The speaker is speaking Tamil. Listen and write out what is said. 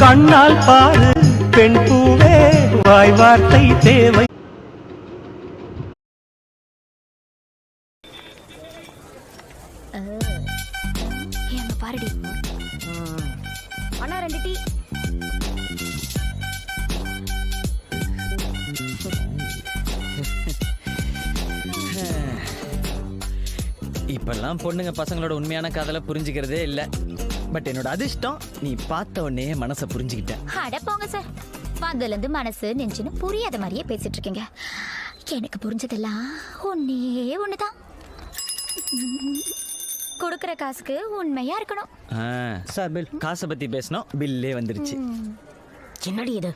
கண்ணால் பாரு பெண் பூவே வாய் வார்த்தை தேவை. பாருடி அண்ணா 2 டீ. இப்பெல்லாம் பொண்ணுங்க பசங்களோட உண்மையான காதலை புரிஞ்சுக்கிறதே இல்ல. பட் என்னோட அதிர்ஷ்டம் நீ பார்த்த உடனே மனசை புரிஞ்சுக்கிட்ட. அட போங்க சார், அதுல இருந்து மனசு நெஞ்சுன்னு புரியாத மாதிரியே பேசிட்டு இருக்கீங்க. எனக்கு புரிஞ்சதெல்லாம் ஒன்னே ஒண்ணுதான், கொடுக்கற காசுக்கு உண்மையா இருக்கணும். சார் பில் காசை பத்தி பேசணும், பில்லே வந்துருச்சு. என்னடி இது?